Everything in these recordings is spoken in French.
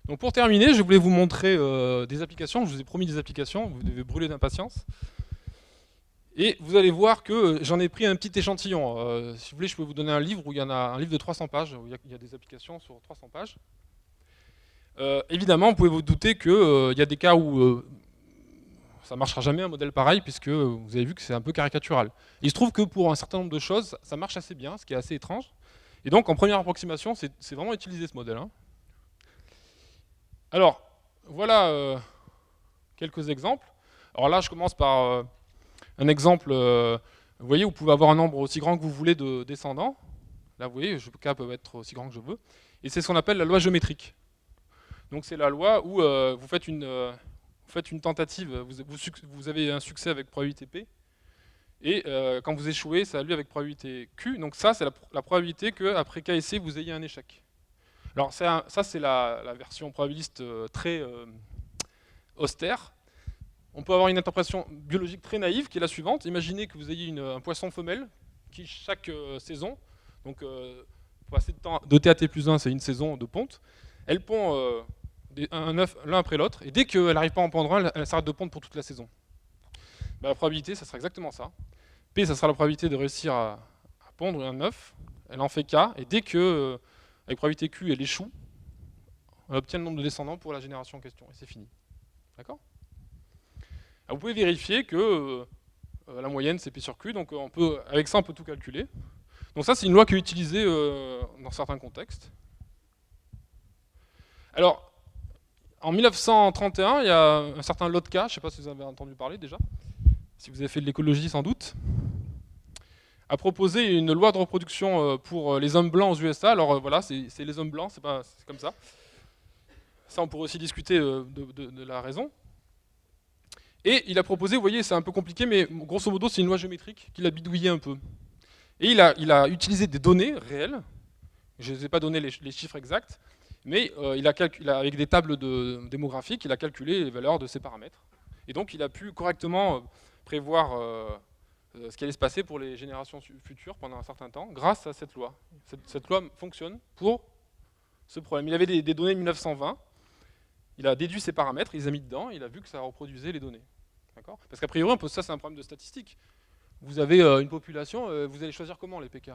Donc pour terminer, je voulais vous montrer des applications. Je vous ai promis des applications, vous devez brûler d'impatience. Et vous allez voir que j'en ai pris un petit échantillon. Si vous voulez, je peux vous donner un livre où il y en a un livre de 300 pages, où il y a des applications sur 300 pages. Évidemment, vous pouvez vous douter qu'il y a des cas où ça ne marchera jamais un modèle pareil, puisque vous avez vu que c'est un peu caricatural. Il se trouve que pour un certain nombre de choses, ça marche assez bien, ce qui est assez étrange. Et donc, en première approximation, c'est vraiment utiliser ce modèle, hein. Alors, voilà quelques exemples. Alors là, je commence par un exemple. Vous voyez, vous pouvez avoir un nombre aussi grand que vous voulez de descendants. Là, vous voyez, le cas peut être aussi grand que je veux. Et c'est ce qu'on appelle la loi géométrique. Donc c'est la loi où vous faites une tentative, vous avez un succès avec probabilité P, et quand vous échouez, ça a lieu avec probabilité Q. Donc ça, c'est la probabilité qu'après K et C, vous ayez un échec. Alors ça, c'est la version probabiliste très austère. On peut avoir une interprétation biologique très naïve qui est la suivante. Imaginez que vous ayez un poisson femelle qui, chaque saison, donc pour passer de temps de T à T plus 1, c'est une saison de ponte, elle pond un œuf l'un après l'autre, et dès qu'elle n'arrive pas à en pondre un, elle s'arrête de pondre pour toute la saison. Ben, la probabilité, ça sera exactement ça. P, ça sera la probabilité de réussir à pondre un œuf, elle en fait K, et dès que, avec probabilité Q, elle échoue, on obtient le nombre de descendants pour la génération en question, et c'est fini. D'accord ? Alors, vous pouvez vérifier que la moyenne, c'est P sur Q, donc avec ça, on peut tout calculer. Donc ça, c'est une loi qui est utilisée dans certains contextes. Alors, en 1931, il y a un certain Lotka, je ne sais pas si vous avez entendu parler déjà, si vous avez fait de l'écologie sans doute, a proposé une loi de reproduction pour les hommes blancs aux USA. Alors voilà, c'est les hommes blancs, c'est comme ça. Ça, on pourrait aussi discuter de la raison. Et il a proposé, vous voyez, c'est un peu compliqué, mais grosso modo, c'est une loi géométrique qu'il a bidouillé un peu. Et il a utilisé des données réelles, je ne vous ai pas donné les chiffres exacts, mais avec des tables démographiques, il a calculé les valeurs de ces paramètres. Et donc il a pu correctement prévoir ce qui allait se passer pour les générations futures pendant un certain temps, grâce à cette loi. Cette loi fonctionne pour ce problème. Il avait des données de 1920, il a déduit ces paramètres, il les a mis dedans, il a vu que ça reproduisait les données. D'accord ? Parce qu'a priori, ça c'est un problème de statistique. Vous avez une population, vous allez choisir comment les PK ?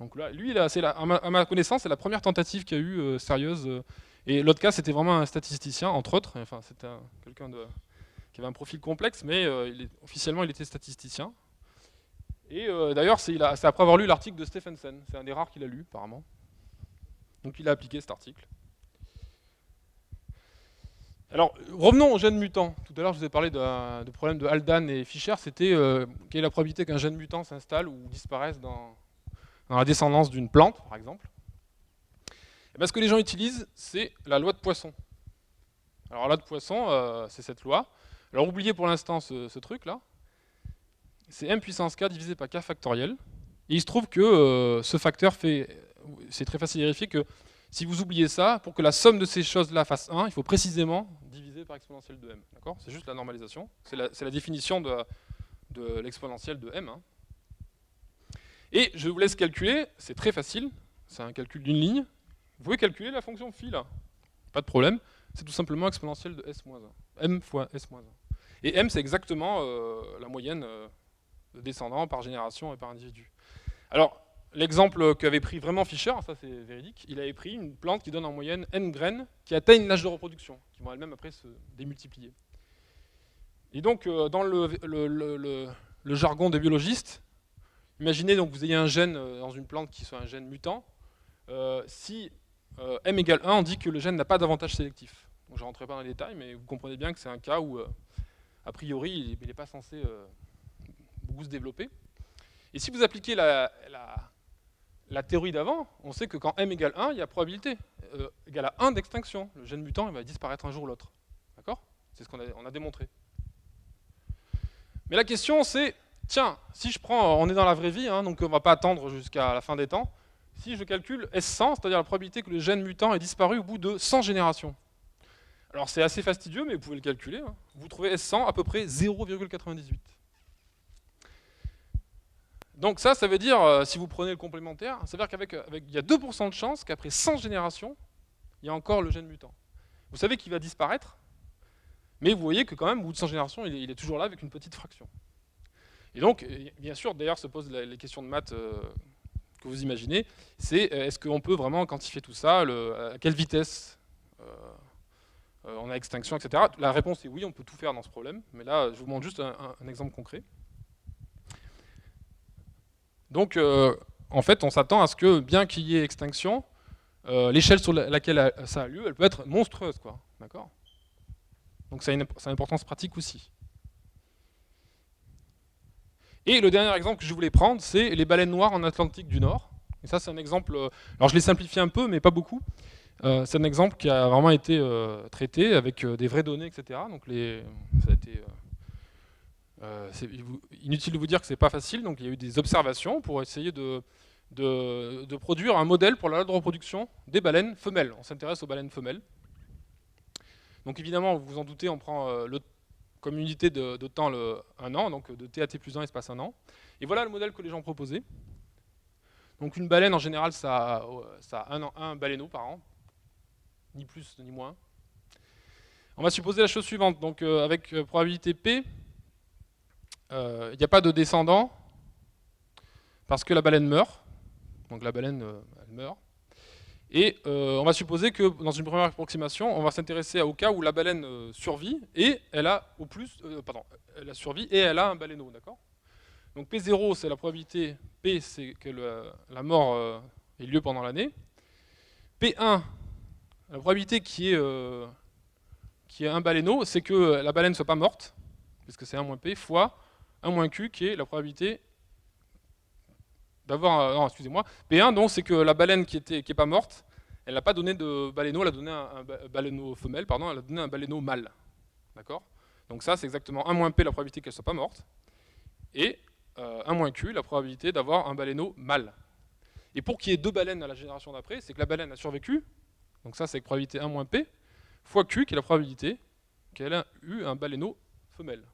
Donc là, lui, à ma connaissance, c'est la première tentative qu'il y a eu sérieuse. Et l'autre cas, c'était vraiment un statisticien, entre autres. Enfin, c'était quelqu'un qui avait un profil complexe, mais officiellement, il était statisticien. Et d'ailleurs, c'est après avoir lu l'article de Stephenson. C'est un des rares qu'il a lu, apparemment. Donc il a appliqué cet article. Alors, revenons aux gènes mutants. Tout à l'heure, je vous ai parlé du problème de Haldane et Fischer. C'était quelle est la probabilité qu'un gène mutant s'installe ou disparaisse dans la descendance d'une plante, par exemple. Et bien, ce que les gens utilisent, c'est la loi de Poisson. Alors, la loi de Poisson, c'est cette loi. Alors, oubliez pour l'instant ce truc-là. C'est m puissance k divisé par k factoriel. Et il se trouve que ce facteur c'est très facile à vérifier que si vous oubliez ça, pour que la somme de ces choses-là fasse 1, il faut précisément diviser par exponentielle de m. D'accord ? C'est juste la normalisation. C'est la définition de l'exponentielle de m. Hein. Et je vous laisse calculer, c'est très facile. C'est un calcul d'une ligne. Vous pouvez calculer la fonction phi là. Pas de problème. C'est tout simplement exponentielle de s-1. M fois s-1. Et m, c'est exactement la moyenne de descendants par génération et par individu. Alors, l'exemple qu'avait pris vraiment Fischer, ça c'est véridique, il avait pris une plante qui donne en moyenne n graines qui atteignent l'âge de reproduction, qui vont elles-mêmes après se démultiplier. Et donc, dans le jargon des biologistes, imaginez donc que vous ayez un gène dans une plante qui soit un gène mutant. Si m égale 1, on dit que le gène n'a pas d'avantage sélectif. Donc, je ne rentrerai pas dans les détails, mais vous comprenez bien que c'est un cas où, a priori, il n'est pas censé beaucoup se développer. Et si vous appliquez la théorie d'avant, on sait que quand m égale 1, il y a probabilité égale à 1 d'extinction. Le gène mutant il va disparaître un jour ou l'autre. D'accord ? C'est ce qu'on a démontré. Mais la question c'est, tiens, si je prends, on est dans la vraie vie, hein, donc on ne va pas attendre jusqu'à la fin des temps, si je calcule S100, c'est-à-dire la probabilité que le gène mutant ait disparu au bout de 100 générations. Alors c'est assez fastidieux, mais vous pouvez le calculer. Hein. Vous trouvez S100 à peu près 0,98. Donc ça veut dire, si vous prenez le complémentaire, ça veut dire qu'il y a 2% de chance qu'après 100 générations, il y a encore le gène mutant. Vous savez qu'il va disparaître, mais vous voyez que quand même, au bout de 100 générations, il est toujours là avec une petite fraction. Et donc, bien sûr, d'ailleurs, se posent les questions de maths que vous imaginez, c'est est-ce qu'on peut vraiment quantifier tout ça, à quelle vitesse on a extinction, etc. La réponse est oui, on peut tout faire dans ce problème, mais là, je vous montre juste un exemple concret. Donc, en fait, on s'attend à ce que, bien qu'il y ait extinction, l'échelle sur laquelle ça a lieu, elle peut être monstrueuse, quoi. D'accord ? Donc, ça a une importance pratique aussi. Et le dernier exemple que je voulais prendre, c'est les baleines noires en Atlantique du Nord. Et ça, c'est un exemple. Alors, je l'ai simplifié un peu, mais pas beaucoup. C'est un exemple qui a vraiment été traité avec des vraies données, etc. Donc, ça a été. C'est inutile de vous dire que c'est pas facile. Donc, il y a eu des observations pour essayer de produire un modèle pour la loi de reproduction des baleines femelles. On s'intéresse aux baleines femelles. Donc, évidemment, vous vous en doutez, on prend comme unité de temps un an, donc de TAT plus 1 espace un an. Et voilà le modèle que les gens proposaient. Donc une baleine, en général, ça a un baleineau par an, ni plus ni moins. On va supposer la chose suivante. Donc avec probabilité P, il n'y a pas de descendant, parce que la baleine meurt. Donc la baleine, elle meurt. Et on va supposer que dans une première approximation, on va s'intéresser au cas où la baleine survit et elle a elle a survie et elle a un baleineau, d'accord ? Donc P0, c'est la probabilité, P, c'est que la mort ait lieu pendant l'année. P1, la probabilité qui est un baleineau, c'est que la baleine ne soit pas morte, puisque c'est 1 moins P, fois 1 moins Q, qui est la probabilité d'avoir... non, excusez-moi. P1, donc, c'est que la baleine qui est pas morte, elle n'a pas donné de baleineau, elle a donné un baleineau femelle, pardon, elle a donné un baleineau mâle. D'accord ? Donc ça, c'est exactement 1 moins P, la probabilité qu'elle ne soit pas morte, et 1 moins Q, la probabilité d'avoir un baleineau mâle. Et pour qu'il y ait 2 baleines à la génération d'après, c'est que la baleine a survécu, donc ça, c'est avec probabilité 1 moins P, fois Q, qui est la probabilité qu'elle a eu un baleineau femelle.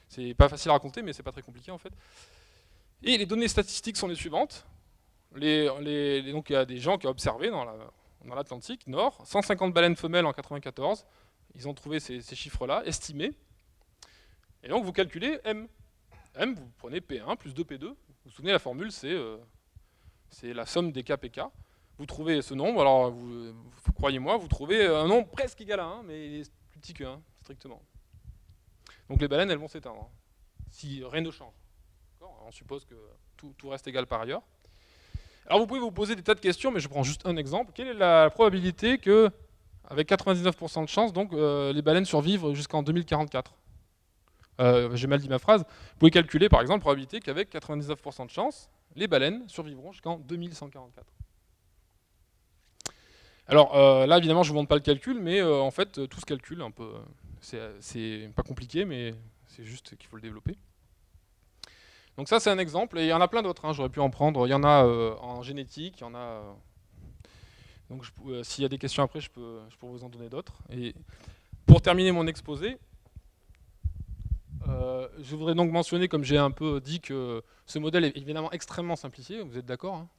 C'est pas facile à raconter, mais c'est pas très compliqué en fait. Et les données statistiques sont les suivantes. Donc il y a des gens qui ont observé dans l'Atlantique Nord, 150 baleines femelles en 94. Ils ont trouvé ces chiffres-là, estimés. Et donc vous calculez M. M, vous prenez P1 plus 2P2. Vous vous souvenez, la formule, c'est la somme des KPK. Vous trouvez ce nombre, alors croyez-moi, vous trouvez un nombre presque égal à 1, mais il est plus petit que 1, strictement. Donc les baleines, elles vont s'éteindre, si rien ne change. On suppose que tout reste égal par ailleurs. Alors vous pouvez vous poser des tas de questions, mais je prends juste un exemple. Quelle est la probabilité que, avec 99% de chance, donc, les baleines survivent jusqu'en 2044 ? J'ai mal dit ma phrase. Vous pouvez calculer, par exemple, la probabilité qu'avec 99% de chance, les baleines survivront jusqu'en 2144. Alors là, évidemment, je ne vous montre pas le calcul, mais en fait, tout se calcule un peu. C'est pas compliqué, mais c'est juste qu'il faut le développer. Donc ça, c'est un exemple, et il y en a plein d'autres, hein, j'aurais pu en prendre. Il y en a en génétique, il y en a... Donc s'il y a des questions après, je peux vous en donner d'autres. Et pour terminer mon exposé, je voudrais donc mentionner, comme j'ai un peu dit, que ce modèle est évidemment extrêmement simplifié, vous êtes d'accord, hein ?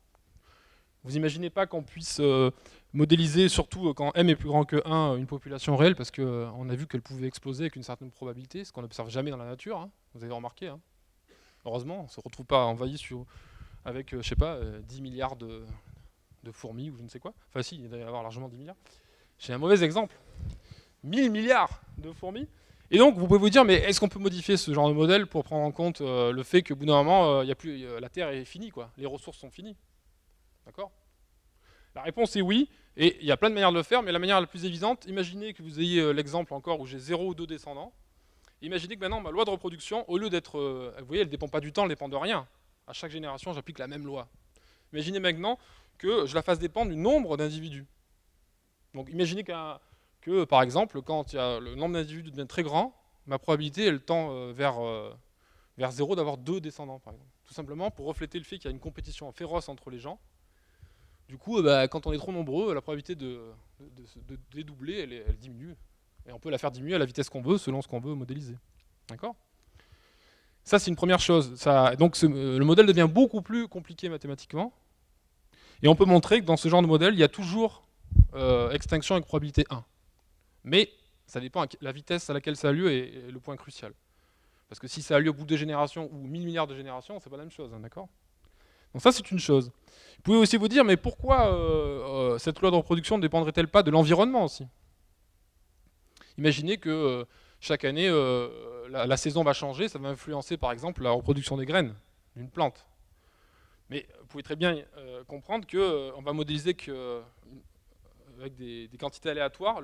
Vous imaginez pas qu'on puisse modéliser, surtout quand m est plus grand que 1, une population réelle, parce qu'on a vu qu'elle pouvait exploser avec une certaine probabilité, ce qu'on n'observe jamais dans la nature, hein, vous avez remarqué. Hein. Heureusement, on ne se retrouve pas envahi avec, je sais pas, 10 milliards de fourmis ou je ne sais quoi. Enfin si, il doit y en avoir largement 10 milliards. J'ai un mauvais exemple. 1000 milliards de fourmis. Et donc, vous pouvez vous dire, mais est-ce qu'on peut modifier ce genre de modèle pour prendre en compte le fait qu'au bout d'un moment, la Terre est finie, quoi. Les ressources sont finies. D'accord ? La réponse est oui, et il y a plein de manières de le faire, mais la manière la plus évidente, imaginez que vous ayez l'exemple encore où j'ai 0 ou 2 descendants. Imaginez que maintenant, ma loi de reproduction, au lieu d'être... vous voyez, elle ne dépend pas du temps, elle ne dépend de rien. À chaque génération, j'applique la même loi. Imaginez maintenant que je la fasse dépendre du nombre d'individus. Donc imaginez que, par exemple, quand le nombre d'individus devient très grand, ma probabilité, elle tend vers 0 d'avoir 2 descendants, par exemple. Tout simplement pour refléter le fait qu'il y a une compétition féroce entre les gens. Du coup, quand on est trop nombreux, la probabilité de dédoubler, elle diminue. Et on peut la faire diminuer à la vitesse qu'on veut, selon ce qu'on veut modéliser. D'accord ? Ça, c'est une première chose. Donc, le modèle devient beaucoup plus compliqué mathématiquement. Et on peut montrer que dans ce genre de modèle, il y a toujours extinction avec probabilité 1. Mais ça dépend de la vitesse à laquelle ça a lieu est le point crucial. Parce que si ça a lieu au bout de 2 générations ou 1000 milliards de générations, c'est pas la même chose, hein, d'accord? Donc ça, c'est une chose. Vous pouvez aussi vous dire, mais pourquoi cette loi de reproduction ne dépendrait-elle pas de l'environnement aussi? Imaginez que chaque année, la saison va changer, ça va influencer par exemple la reproduction des graines d'une plante. Mais vous pouvez très bien comprendre qu'on va modéliser avec des quantités aléatoires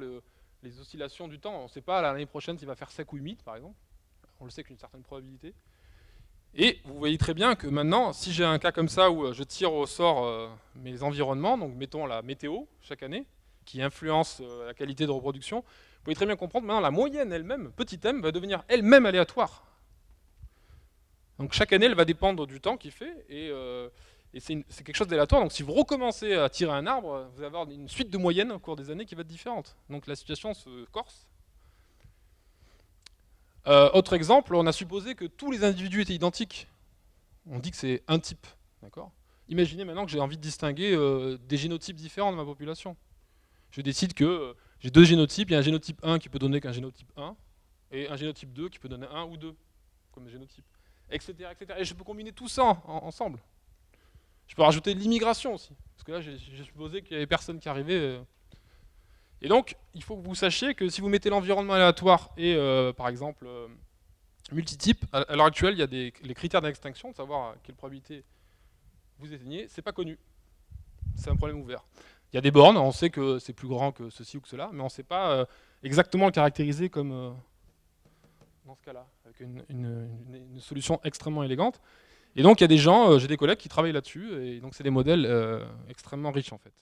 les oscillations du temps. On ne sait pas l'année prochaine s'il va faire sec ou humide, par exemple. On le sait qu'une certaine probabilité. Et vous voyez très bien que maintenant, si j'ai un cas comme ça où je tire au sort mes environnements, donc mettons la météo chaque année, qui influence la qualité de reproduction, vous pouvez très bien comprendre maintenant la moyenne elle-même, petit m, va devenir elle-même aléatoire. Donc chaque année, elle va dépendre du temps qu'il fait, et c'est quelque chose d'aléatoire. Donc si vous recommencez à tirer un arbre, vous allez avoir une suite de moyennes au cours des années qui va être différente. Donc la situation se corse. Autre exemple, on a supposé que tous les individus étaient identiques. On dit que c'est un type. D'accord ? Imaginez maintenant que j'ai envie de distinguer des génotypes différents de ma population. Je décide que j'ai 2 génotypes. Il y a un génotype 1 qui peut donner qu'un génotype 1, et un génotype 2 qui peut donner 1 ou 2 comme génotype, etc., etc. Et je peux combiner tout ça ensemble. Je peux rajouter de l'immigration aussi. Parce que là, j'ai supposé qu'il y avait personne qui arrivait. Et donc, il faut que vous sachiez que si vous mettez l'environnement aléatoire et, par exemple, multitype, à l'heure actuelle, il y a les critères d'extinction, de savoir à quelle probabilité vous atteignez, c'est pas connu. C'est un problème ouvert. Il y a des bornes, on sait que c'est plus grand que ceci ou que cela, mais on ne sait pas exactement le caractériser comme dans ce cas-là, avec une solution extrêmement élégante. Et donc, il y a des gens, j'ai des collègues qui travaillent là-dessus, et donc c'est des modèles extrêmement riches en fait.